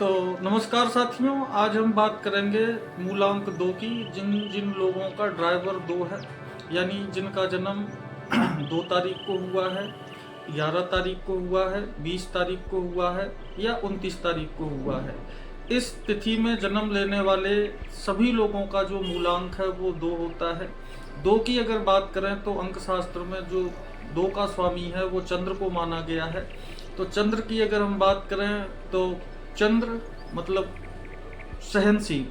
तो नमस्कार साथियों, आज हम बात करेंगे मूलांक 2 की। जिन जिन लोगों का ड्राइवर 2 है, यानी जिनका जन्म 2 तारीख को हुआ है, 11 तारीख को हुआ है, 20 तारीख को हुआ है या 29 तारीख को हुआ है, इस तिथि में जन्म लेने वाले सभी लोगों का जो मूलांक है वो 2 होता है। 2 की अगर बात करें तो अंक शास्त्र में जो 2 का स्वामी है वो चंद्र को माना गया है। तो चंद्र की अगर हम बात करें तो चंद्र मतलब सहनशील,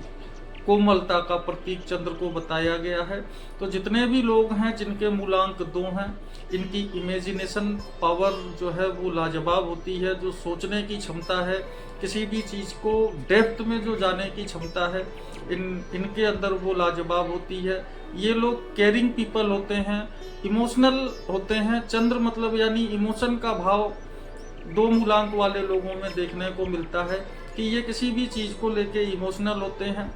कोमलता का प्रतीक चंद्र को बताया गया है। तो जितने भी लोग हैं जिनके मूलांक 2 हैं, इनकी इमेजिनेशन पावर जो है वो लाजवाब होती है। जो सोचने की क्षमता है, किसी भी चीज़ को डेप्थ में जो जाने की क्षमता है, इनके अंदर वो लाजवाब होती है। ये लोग केयरिंग पीपल होते हैं, इमोशनल होते हैं। चंद्र मतलब यानी इमोशन का भाव 2 मूलांक वाले लोगों में देखने को मिलता है कि ये किसी भी चीज़ को लेके इमोशनल होते हैं।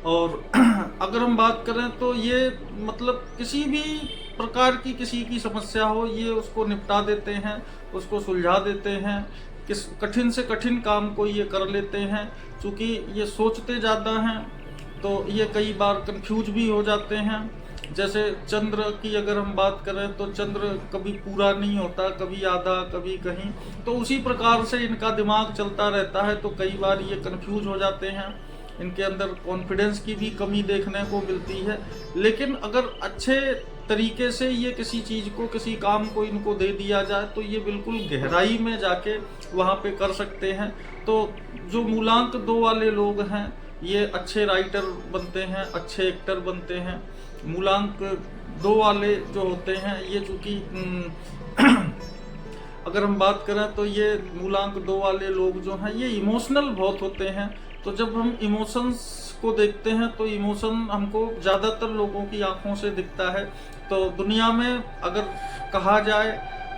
और अगर हम बात करें तो ये मतलब किसी भी प्रकार की किसी की समस्या हो, ये उसको निपटा देते हैं, उसको सुलझा देते हैं। किस कठिन से कठिन काम को ये कर लेते हैं। चूँकि ये सोचते ज़्यादा हैं तो ये कई बार कंफ्यूज भी हो जाते हैं। जैसे चंद्र की अगर हम बात करें तो चंद्र कभी पूरा नहीं होता, कभी आधा, कभी कहीं। तो उसी प्रकार से इनका दिमाग चलता रहता है, तो कई बार ये कंफ्यूज हो जाते हैं। इनके अंदर कॉन्फिडेंस की भी कमी देखने को मिलती है। लेकिन अगर अच्छे तरीके से ये किसी चीज़ को, किसी काम को इनको दे दिया जाए तो ये बिल्कुल गहराई में जाके वहाँ पे कर सकते हैं। तो जो मूलांक 2 वाले लोग हैं ये अच्छे राइटर बनते हैं, अच्छे एक्टर बनते हैं। मूलांक 2 वाले जो होते हैं ये चूँकि अगर हम बात करें तो ये मूलांक 2 वाले लोग जो हैं ये इमोशनल बहुत होते हैं। तो जब हम इमोशंस को देखते हैं तो इमोशन हमको ज़्यादातर लोगों की आंखों से दिखता है। तो दुनिया में अगर कहा जाए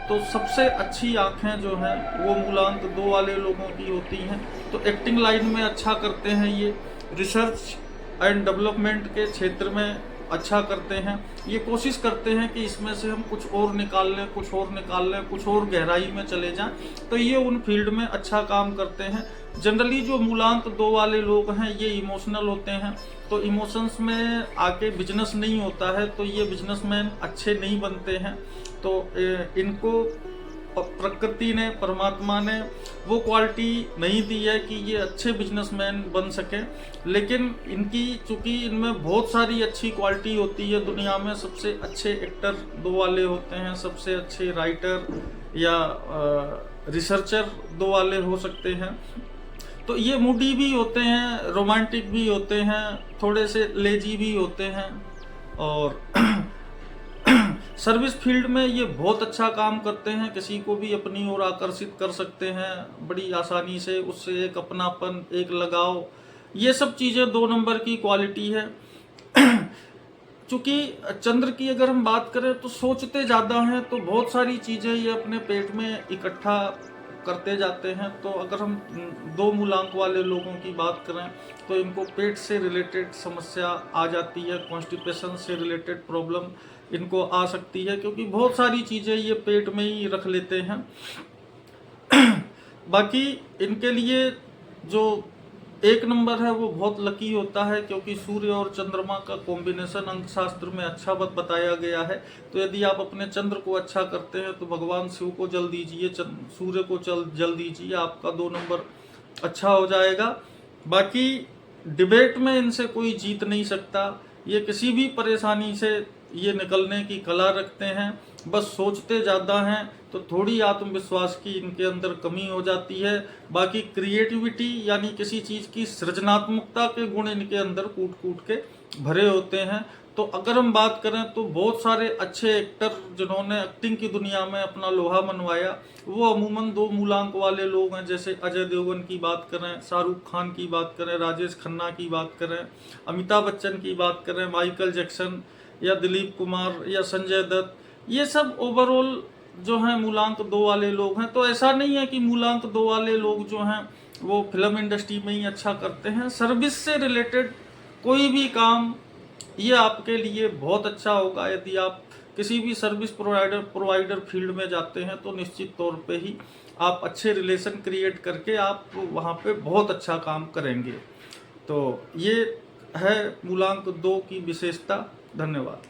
तो सबसे अच्छी आंखें जो हैं वो मूलांक 2 वाले लोगों की होती हैं। तो एक्टिंग लाइन में अच्छा करते हैं ये, रिसर्च एंड डेवलपमेंट के क्षेत्र में अच्छा करते हैं। ये कोशिश करते हैं कि इसमें से हम कुछ और निकाल लें, कुछ और निकाल लें, कुछ और गहराई में चले जाएं। तो ये उन फील्ड में अच्छा काम करते हैं। जनरली जो मूलांक 2 वाले लोग हैं ये इमोशनल होते हैं। तो इमोशंस में आके बिजनेस नहीं होता है, तो ये बिजनेसमैन अच्छे नहीं बनते हैं। तो इनको प्रकृति ने, परमात्मा ने वो क्वालिटी नहीं दी है कि ये अच्छे बिजनेसमैन बन सकें। लेकिन इनकी चूँकि इनमें बहुत सारी अच्छी क्वालिटी होती है। दुनिया में सबसे अच्छे एक्टर 2 वाले होते हैं, सबसे अच्छे राइटर या रिसर्चर 2 वाले हो सकते हैं। तो ये मूडी भी होते हैं, रोमांटिक भी होते हैं, थोड़े से लेजी भी होते हैं। और सर्विस फील्ड में ये बहुत अच्छा काम करते हैं, किसी को भी अपनी ओर आकर्षित कर सकते हैं बड़ी आसानी से। उससे एक अपनापन, एक लगाव, ये सब चीज़ें 2 नंबर की क्वालिटी है। चूँकि चंद्र की अगर हम बात करें तो सोचते ज़्यादा हैं, तो बहुत सारी चीज़ें ये अपने पेट में इकट्ठा करते जाते हैं। तो अगर हम 2 मूलांक वाले लोगों की बात करें तो इनको पेट से रिलेटेड समस्या आ जाती है, कॉन्स्टिपेशन से रिलेटेड प्रॉब्लम इनको आ सकती है, क्योंकि बहुत सारी चीज़ें ये पेट में ही रख लेते हैं। बाकी इनके लिए जो 1 नंबर है वो बहुत लकी होता है, क्योंकि सूर्य और चंद्रमा का कॉम्बिनेशन अंक शास्त्र में अच्छा बताया गया है। तो यदि आप अपने चंद्र को अच्छा करते हैं तो भगवान शिव को जल दीजिए, सूर्य को जल दीजिए, आपका 2 नंबर अच्छा हो जाएगा। बाकी डिबेट में इनसे कोई जीत नहीं सकता। ये किसी भी परेशानी से ये निकलने की कला रखते हैं, बस सोचते ज़्यादा हैं। तो थोड़ी आत्मविश्वास की इनके अंदर कमी हो जाती है। बाकी क्रिएटिविटी यानी किसी चीज़ की सृजनात्मकता के गुण इनके अंदर कूट कूट के भरे होते हैं। तो अगर हम बात करें तो बहुत सारे अच्छे एक्टर जिन्होंने एक्टिंग की दुनिया में अपना लोहा मनवाया वो अमूमन 2 मूलांक वाले लोग हैं। जैसे अजय देवगन की बात करें, शाहरुख खान की बात करें, राजेश खन्ना की बात करें, अमिताभ बच्चन की बात करें, माइकल जैक्सन या दिलीप कुमार या संजय दत्त, ये सब ओवरऑल जो हैं मूलांक 2 वाले लोग हैं। तो ऐसा नहीं है कि मूलांक 2 वाले लोग जो हैं वो फिल्म इंडस्ट्री में ही अच्छा करते हैं। सर्विस से रिलेटेड कोई भी काम ये आपके लिए बहुत अच्छा होगा। यदि आप किसी भी सर्विस प्रोवाइडर फील्ड में जाते हैं तो निश्चित तौर पे ही आप अच्छे रिलेशन क्रिएट करके आप वहाँ पे बहुत अच्छा काम करेंगे। तो ये है मूलांक 2 की विशेषता। धन्यवाद।